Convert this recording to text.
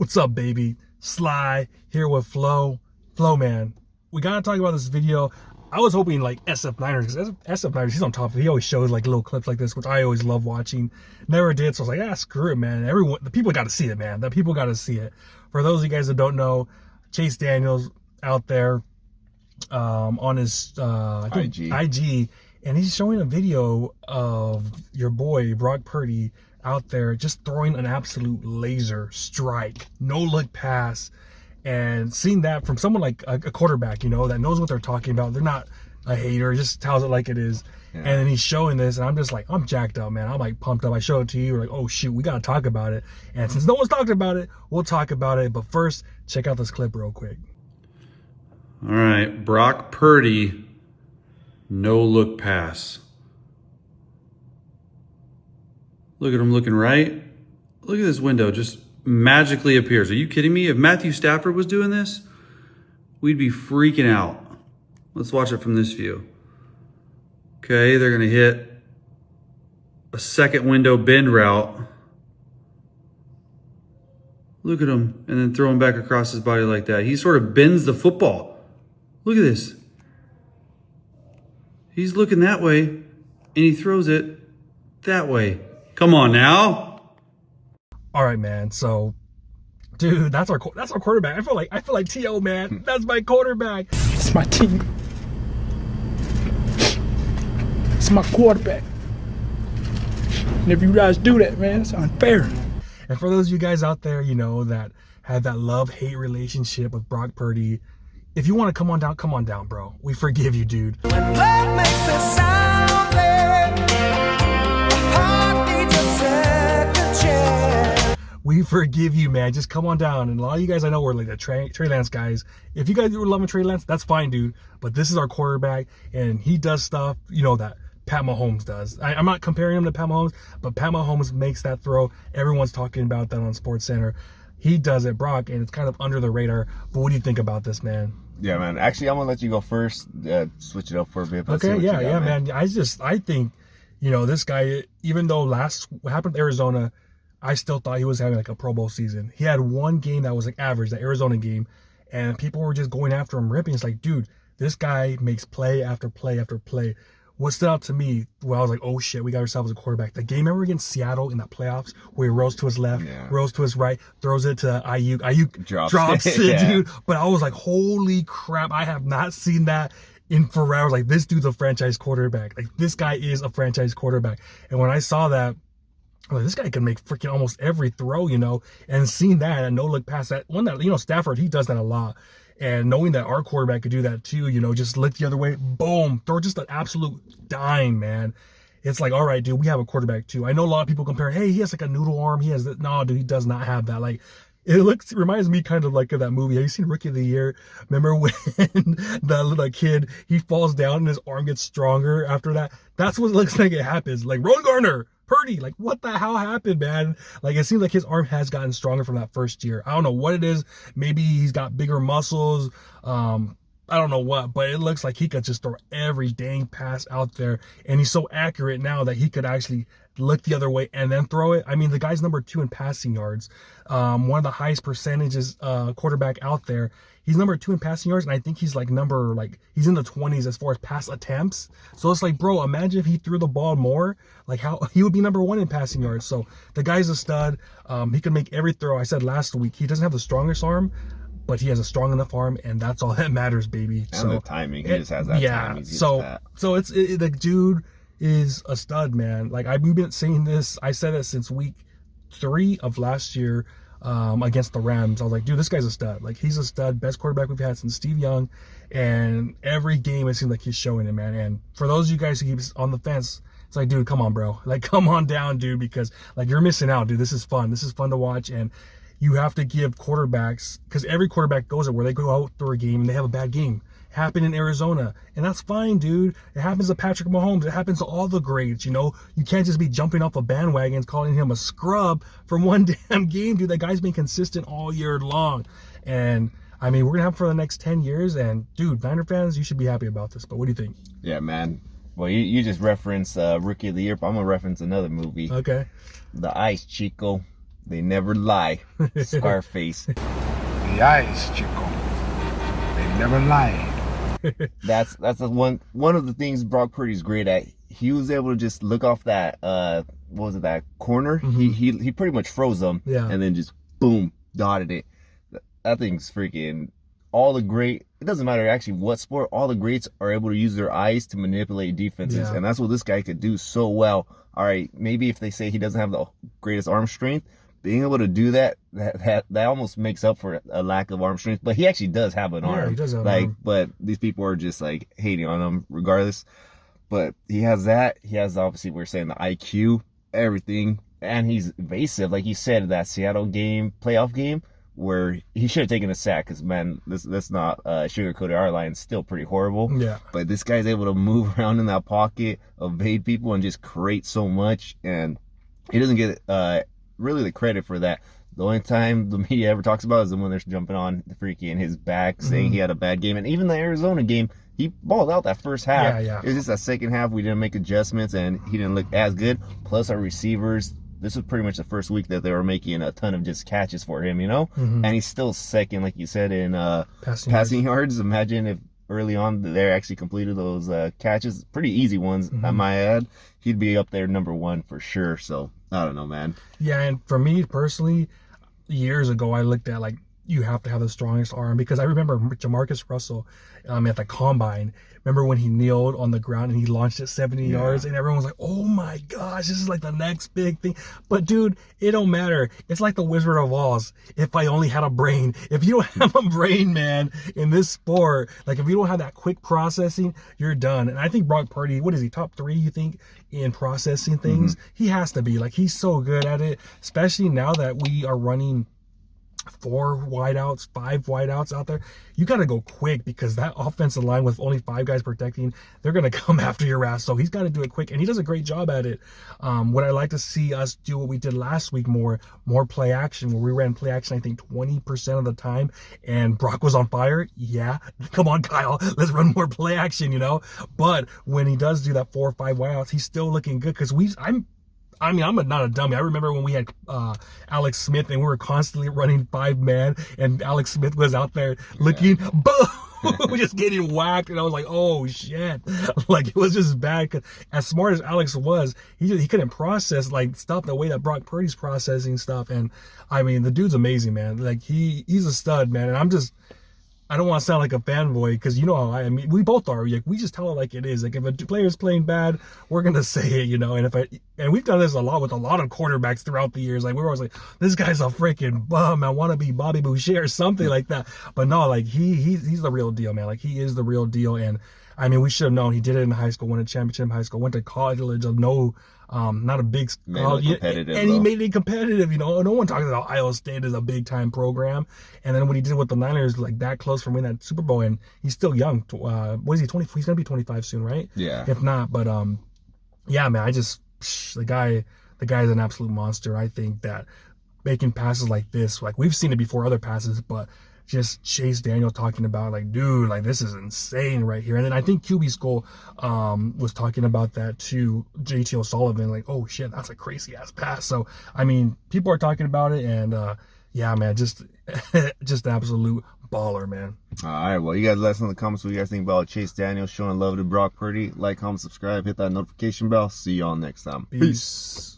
What's up, baby? Sly here with Flo. Flo, man, we gotta talk about this video. I was hoping like SF9ers, because SF9ers, he's on top of it. He always shows like little clips like this, which I always love watching. Never did, so I was like, screw it, man. The people got to see it, man. The people got to see it. For those of you guys that don't know, Chase Daniels out there on his I think IG, and he's showing a video of your boy Brock Purdy out there just throwing an absolute laser strike, no look pass, and seeing that from someone like a quarterback, you know, that knows what they're talking about. They're not a hater, just tells it like it is. Yeah. And then he's showing this, and I'm just like, I'm jacked up, man. I'm like pumped up. I show it to you, we're like, oh shoot, we gotta talk about it. And since no one's talked about it, we'll talk about it. But first, check out this clip real quick. All right, Brock Purdy, no look pass. Look at him looking right. Look at this window, just magically appears. Are you kidding me? If Matthew Stafford was doing this, we'd be freaking out. Let's watch it from this view. Okay, they're gonna hit a second window bend route. Look at him, and then throw him back across his body like that. He sort of bends the football. Look at this. He's looking that way, and he throws it that way. Come on now. All right, man. So, dude, that's our quarterback. I feel like T.O., man. That's my quarterback. It's my team. It's my quarterback. And if you guys do that, man, it's unfair. And for those of you guys out there, you know, that have that love-hate relationship with Brock Purdy, if you want to come on down, bro. We forgive you, dude. When love makes a sound, we forgive you, man. Just come on down. And a lot of you guys I know were like the Trey Lance guys. If you guys were loving Trey Lance, that's fine, dude. But this is our quarterback, and he does stuff, you know, that Pat Mahomes does. I'm not comparing him to Pat Mahomes, but Pat Mahomes makes that throw. Everyone's talking about that on SportsCenter. He does it, Brock, and it's kind of under the radar. But what do you think about this, man? Yeah, man. Actually, I'm gonna let you go first. Switch it up for a bit. Okay, yeah, man. I think, you know, this guy, even though what happened to Arizona, I still thought he was having like a Pro Bowl season. He had one game that was like average, the Arizona game, and people were just going after him, ripping. It's like, dude, this guy makes play after play after play. What stood out to me, well, I was like, oh shit, we got ourselves a quarterback. The game ever against Seattle in the playoffs, where he rolls to his left, rolls to his right, throws it to Ayuk. Ayuk drops it, yeah. Dude. But I was like, holy crap, I have not seen that in forever. Like, this dude's a franchise quarterback. Like, this guy is a franchise quarterback. And when I saw that, I'm like, this guy can make freaking almost every throw, you know, and seeing that and no look past that one, that, you know, Stafford, he does that a lot. And knowing that our quarterback could do that too, you know, just look the other way, boom, throw just an absolute dime, man. It's like, all right, dude, we have a quarterback too. I know a lot of people compare, hey, he has like a noodle arm. He has that. No, dude, he does not have that. Like, it reminds me kind of like of that movie. Have you seen Rookie of the Year? Remember when the little kid, he falls down and his arm gets stronger after that? That's what it looks like it happens. Like, Ron Garner, Purdy, like, what the hell happened, man? Like, it seems like his arm has gotten stronger from that first year. I don't know what it is. Maybe he's got bigger muscles. I don't know what, but it looks like he could just throw every dang pass out there. And he's so accurate now that he could actually look the other way and then throw it. I mean, the guy's number 2 in passing yards. One of the highest percentages quarterback out there. He's number 2 in passing yards, and I think he's like he's in the 20s as far as pass attempts. So it's like, bro, imagine if he threw the ball more, like how he would be number 1 in passing yards. So the guy's a stud. He can make every throw. I said last week, he doesn't have the strongest arm, but he has a strong enough arm, and that's all that matters, baby. And the timing, he just has that timing. So it's the dude is a stud, man. Like, we've been saying this. I said it since week 3 of last year against the Rams. I was like, dude, this guy's a stud. Like, he's a stud, best quarterback we've had since Steve Young. And every game it seems like he's showing it, man. And for those of you guys who keep on the fence, it's like, dude, come on, bro. Like, come on down, dude, because like, you're missing out, dude. This is fun. This is fun to watch. And you have to give quarterbacks, because every quarterback goes it where they go out through a game and they have a bad game. Happened in Arizona, and that's fine, dude. It happens to Patrick Mahomes. It happens to all the greats, you know. You can't just be jumping off a bandwagon calling him a scrub from one damn game, dude. That guy's been consistent all year long. And I mean, we're gonna have him for the next 10 years, and dude, Niner fans, you should be happy about this. But what do you think? Yeah, man. Well, you just referenced Rookie of the Year, but I'm gonna reference another movie. Okay. The Ice Chico. They never lie. Scarface. The eyes, Chico. They never lie. That's the one of the things Brock Purdy's great at. He was able to just look off that what was it, that corner? He pretty much froze them, and then just boom, dotted it. That thing's freaking all the great. It doesn't matter actually what sport. All the greats are able to use their eyes to manipulate defenses, and that's what this guy could do so well. All right, maybe if they say he doesn't have the greatest arm strength, being able to do that almost makes up for a lack of arm strength. But he actually does have an arm. He does have an arm. But these people are just like hating on him regardless. But he has that. He has, obviously, we're saying the IQ, everything, and he's evasive. Like you said, that Seattle game, playoff game, where he should have taken a sack, because, man, let's not sugarcoat it. Our line's still pretty horrible. Yeah. But this guy's able to move around in that pocket, evade people, and just create so much. And he doesn't get really the credit for that. The only time the media ever talks about is when they're jumping on the freaky in his back, saying he had a bad game. And even the Arizona game, he balled out that first half. Yeah. It was just that second half we didn't make adjustments, and he didn't look as good. Plus our receivers, this was pretty much the first week that they were making a ton of just catches for him, And he's still second, like you said, in passing yards. Imagine if early on they actually completed those catches, pretty easy ones, I might add. He'd be up there number one for sure. So I don't know, man. Yeah, and for me personally, years ago I looked at, like, you have to have the strongest arm, because I remember Jamarcus Russell at the combine. Remember when he kneeled on the ground and he launched it 70 yards, and everyone was like, oh my gosh, this is like the next big thing. But dude, it don't matter. It's like the Wizard of Oz. If I only had a brain. If you don't have a brain, man, in this sport, like if you don't have that quick processing, you're done. And I think Brock Purdy, what is he, top 3, you think, in processing things? He has to be. Like, he's so good at it, especially now that we are running 4 wideouts, 5 wideouts out there. You got to go quick, because that offensive line with only 5 guys protecting, they're going to come after your ass. So he's got to do it quick, and he does a great job at it. What I like to see us do, what we did last week, more play action, where we ran play action, I think 20% of the time, and Brock was on fire. Yeah, come on, Kyle, let's run more play action, But when he does do that 4 or 5 wideouts, he's still looking good, because I'm not a dummy. I remember when we had Alex Smith and we were constantly running 5-man, and Alex Smith was out there looking, boom, just getting whacked. And I was like, oh shit. Like, it was just bad. 'Cause as smart as Alex was, he couldn't process like stuff the way that Brock Purdy's processing stuff. And I mean, the dude's amazing, man. Like, he's a stud, man. And I don't want to sound like a fanboy, because you know how I mean, we both are. Like, we just tell it like it is. Like, if a player's playing bad, we're gonna say it, And we've done this a lot with a lot of quarterbacks throughout the years. Like, we're always like, this guy's a freaking bum. I want to be Bobby Boucher or something like that. But no, like, he's the real deal, man. Like, he is the real deal. And I mean, we should have known. He did it in high school, won a championship in high school, went to college of no. Not a big college, and he made it competitive. No one talks about Iowa State as a big time program. And then when he did it with the Niners, like that close from winning that Super Bowl, and he's still young. What is he? 20? He's gonna be 25 soon, right? Yeah. If not, but yeah, man. The guy's an absolute monster. I think that making passes like this, like we've seen it before, other passes, but just Chase Daniel talking about, like, dude, like, this is insane right here. And then I think QB School was talking about that too, JT O'Sullivan, like, oh shit, that's a crazy ass pass. So I mean, people are talking about it, and yeah, man, just absolute baller, man. All right, well, you guys let us know in the comments what you guys think about Chase Daniel showing love to Brock Purdy. Like, comment, subscribe, hit that notification bell. See y'all next time. Peace.